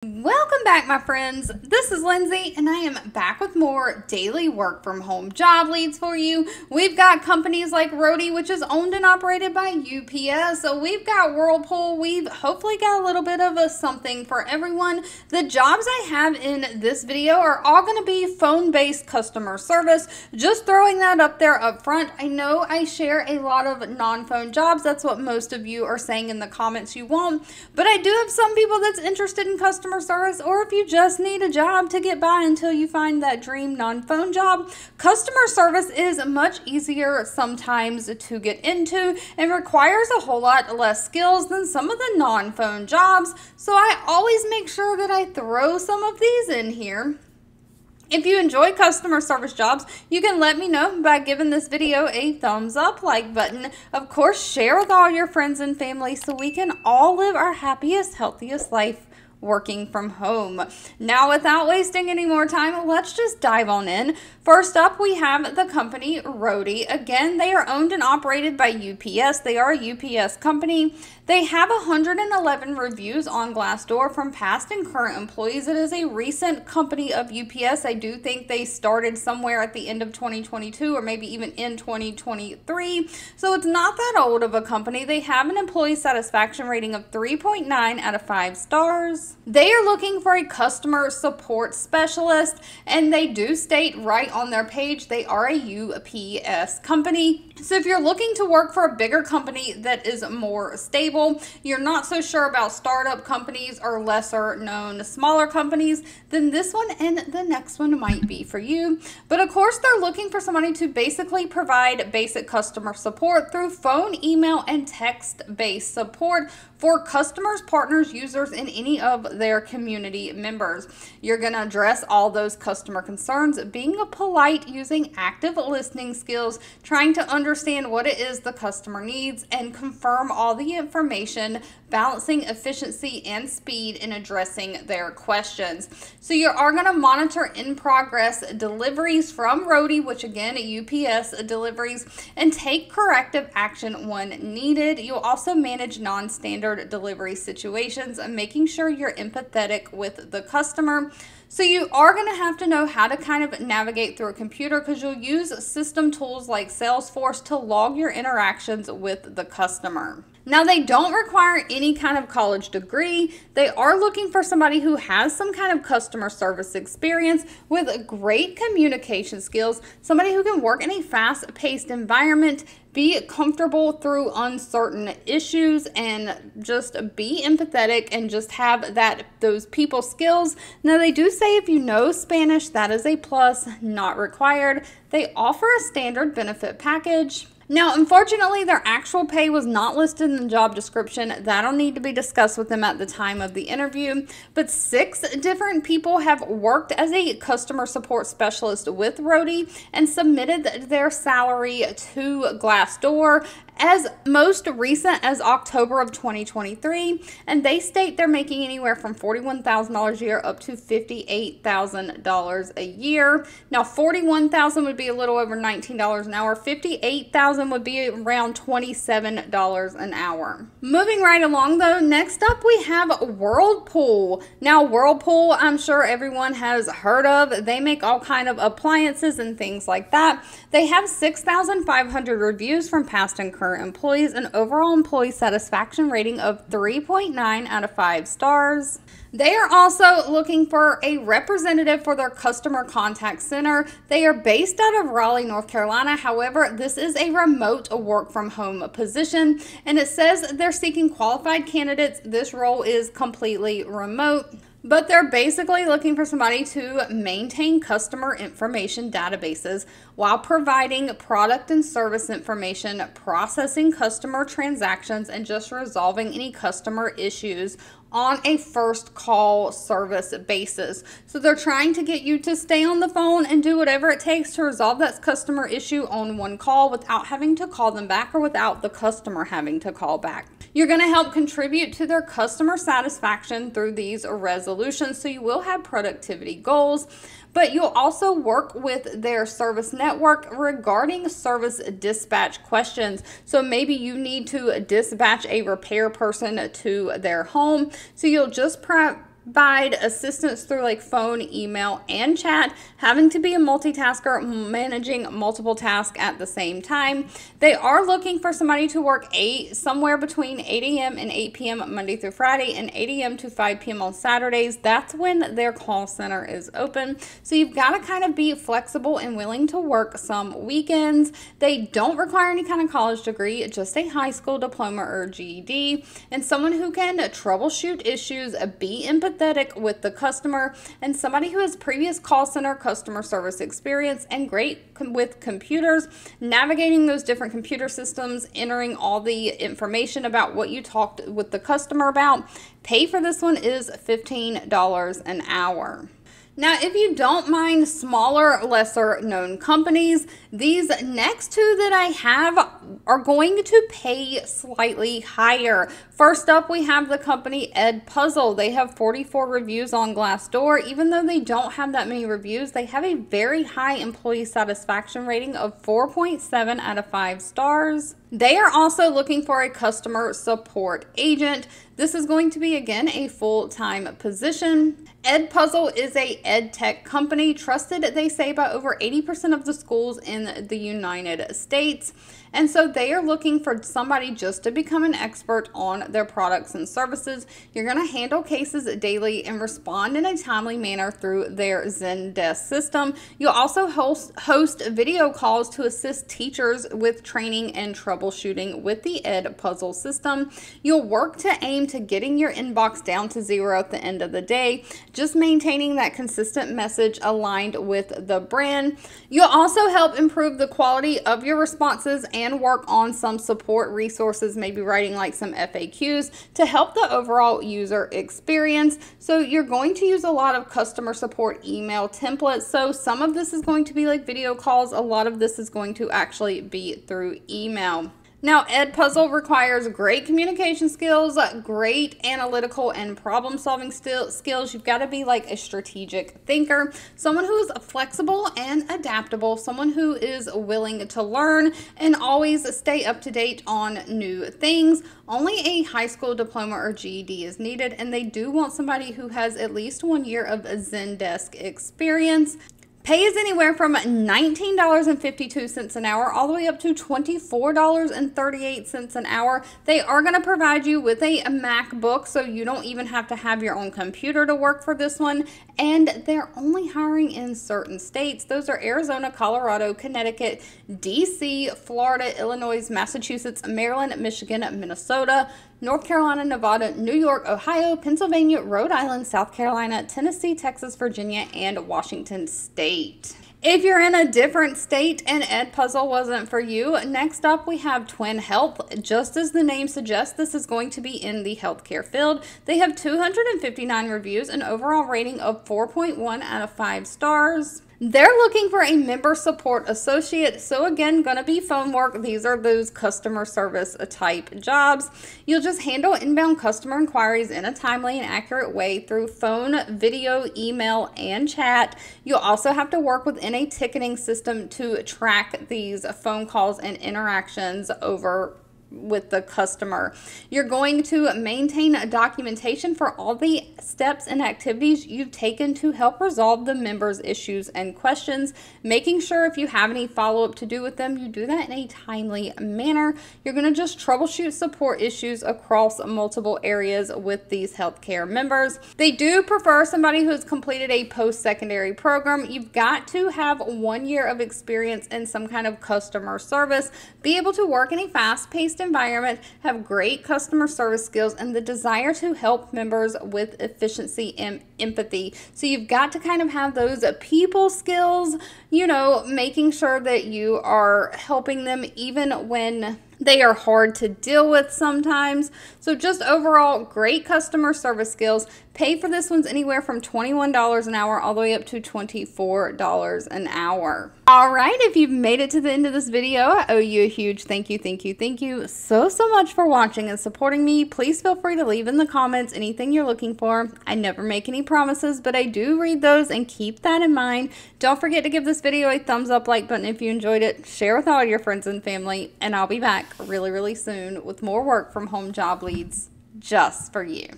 Welcome back, my friends. This is Lindsay, and I am back with more daily work from home job leads for you. We've got companies like Roadie, which is owned and operated by UPS. So we've got Whirlpool. We've hopefully got a little bit of something for everyone. The jobs I have in this video are all going to be phone-based customer service. Just throwing that up there up front. I know I share a lot of non-phone jobs. That's what most of you are saying in the comments you want. But I do have some people that's interested in customer service, or if you just need a job to get by until you find that dream non-phone job, customer service is much easier sometimes to get into and requires a whole lot less skills than some of the non-phone jobs. So I always make sure that I throw some of these in here. If you enjoy customer service jobs, you can let me know by giving this video a thumbs up, like button. Of course, share with all your friends and family so we can all live our happiest, healthiest life working from home. Now, without wasting any more time, let's just dive on in. First up, we have the company Roadie. Again, they are owned and operated by UPS. They are a UPS company. They have 111 reviews on Glassdoor from past and current employees. It is a recent company of UPS. I do think they started somewhere at the end of 2022 or maybe even in 2023. So it's not that old of a company. They have an employee satisfaction rating of 3.9 out of 5 stars. They are looking for a customer support specialist, and they do state right on their page they are a UPS company. So if you're looking to work for a bigger company that is more stable, you're not so sure about startup companies or lesser known smaller companies, then this one and the next one might be for you. But of course, they're looking for somebody to basically provide basic customer support through phone, email, and text-based support for customers, partners, users, and any of their community members. You're going to address all those customer concerns, being polite, using active listening skills, trying to understand what it is the customer needs, and confirm all the information, balancing efficiency and speed in addressing their questions. So you are going to monitor in-progress deliveries from Roadie, which again, UPS deliveries, and take corrective action when needed. You'll also manage non-standard delivery situations and making sure you're empathetic with the customer. So you are going to have to know how to kind of navigate through a computer, because you'll use system tools like Salesforce to log your interactions with the customer. Now, they don't require any kind of college degree. They are looking for somebody who has some kind of customer service experience with great communication skills, somebody who can work in a fast-paced environment, be comfortable through uncertain issues, and just be empathetic and just have those people skills. Now, they do say if you know Spanish, that is a plus, not required. They offer a standard benefit package. Now, unfortunately, their actual pay was not listed in the job description. That'll need to be discussed with them at the time of the interview. But 6 different people have worked as a customer support specialist with Roadie and submitted their salary to Glassdoor as most recent as October of 2023, and they state they're making anywhere from $41,000 a year up to $58,000 a year. Now, $41,000 would be a little over $19 an hour. $58,000 would be around $27 an hour. Moving right along though, next up we have Whirlpool. Now, Whirlpool, I'm sure everyone has heard of. They make all kind of appliances and things like that. They have 6,500 reviews from past and current employees, an overall employee satisfaction rating of 3.9 out of 5 stars. They are also looking for a representative for their customer contact center. They are based out of Raleigh, North Carolina. However, this is a remote work from home position, and it says they're seeking qualified candidates. This role is completely remote. But they're basically looking for somebody to maintain customer information databases while providing product and service information, processing customer transactions, and just resolving any customer issues on a first call service basis. So they're trying to get you to stay on the phone and do whatever it takes to resolve that customer issue on one call without having to call them back or without the customer having to call back. You're going to help contribute to their customer satisfaction through these resolutions, so you will have productivity goals. but you'll also work with their service network regarding service dispatch questions. So maybe you need to dispatch a repair person to their home. So you'll just provide assistance through like phone, email, and chat, having to be a multitasker, managing multiple tasks at the same time. They are looking for somebody to work somewhere between 8 a.m. and 8 p.m. Monday through Friday and 8 a.m. to 5 p.m. on Saturdays. That's when their call center is open. So you've got to kind of be flexible and willing to work some weekends. They don't require any kind of college degree, just a high school diploma or GED, and someone who can troubleshoot issues, be empathetic with the customer, and somebody who has previous call center customer service experience and great with computers, navigating those different computer systems, entering all the information about what you talked with the customer about. Pay for this one is $15 an hour. Now, if you don't mind smaller, lesser known companies, these next two that I have are going to pay slightly higher. First up, we have the company EdPuzzle. They have 44 reviews on Glassdoor. Even though they don't have that many reviews, they have a very high employee satisfaction rating of 4.7 out of 5 stars. They are also looking for a customer support agent. This is going to be, again, a full-time position. EdPuzzle is a ed tech company trusted, they say, by over 80% of the schools in the United States. And so they are looking for somebody just to become an expert on their products and services. You're going to handle cases daily and respond in a timely manner through their Zendesk system. You'll also host video calls to assist teachers with training and troubleshooting with the EdPuzzle system. You'll work to aim to getting your inbox down to 0 at the end of the day, just maintaining that consistent message aligned with the brand. You'll also help improve the quality of your responses and work on some support resources, maybe writing like some FAQs to help the overall user experience. So you're going to use a lot of customer support email templates. So some of this is going to be like video calls. A lot of this is going to actually be through email. Now, EdPuzzle requires great communication skills, great analytical and problem-solving skills. You've got to be like a strategic thinker, someone who is flexible and adaptable, someone who is willing to learn and always stay up to date on new things. Only a high school diploma or GED is needed, and they do want somebody who has at least 1 year of Zendesk experience. Pay is anywhere from $19.52 an hour all the way up to $24.38 an hour. They are going to provide you with a MacBook, so you don't even have to have your own computer to work for this one. And they're only hiring in certain states. Those are Arizona, Colorado, Connecticut, DC, Florida, Illinois, Massachusetts, Maryland, Michigan, Minnesota, North Carolina, Nevada, New York, Ohio, Pennsylvania, Rhode Island, South Carolina, Tennessee, Texas, Virginia, and Washington State. If you're in a different state and EdPuzzle wasn't for you, next up we have Twin Health. Just as the name suggests, this is going to be in the healthcare field. They have 259 reviews, an overall rating of 4.1 out of 5 stars. They're looking for a member support associate, so again, gonna be phone work. These are those customer service type jobs. You'll just handle inbound customer inquiries in a timely and accurate way through phone, video, email, and chat. You'll also have to work within a ticketing system to track these phone calls and interactions over with the customer. You're going to maintain a documentation for all the steps and activities you've taken to help resolve the members' issues and questions, making sure if you have any follow-up to do with them, you do that in a timely manner. You're going to just troubleshoot support issues across multiple areas with these healthcare members. They do prefer somebody who has completed a post-secondary program. You've got to have 1 year of experience in some kind of customer service, be able to work in a fast-paced environment, have great customer service skills, and the desire to help members with efficiency and empathy. So you've got to kind of have those people skills, you know, making sure that you are helping them even when they are hard to deal with sometimes. So just overall, great customer service skills. Pay for this one's anywhere from $21 an hour all the way up to $24 an hour. All right, if you've made it to the end of this video, I owe you a huge thank you so much for watching and supporting me. Please feel free to leave in the comments anything you're looking for. I never make any promises, but I do read those, and keep that in mind. Don't forget to give this video a thumbs up, like button if you enjoyed it, share with all your friends and family, and I'll be back really soon with more work from home job leads just for you.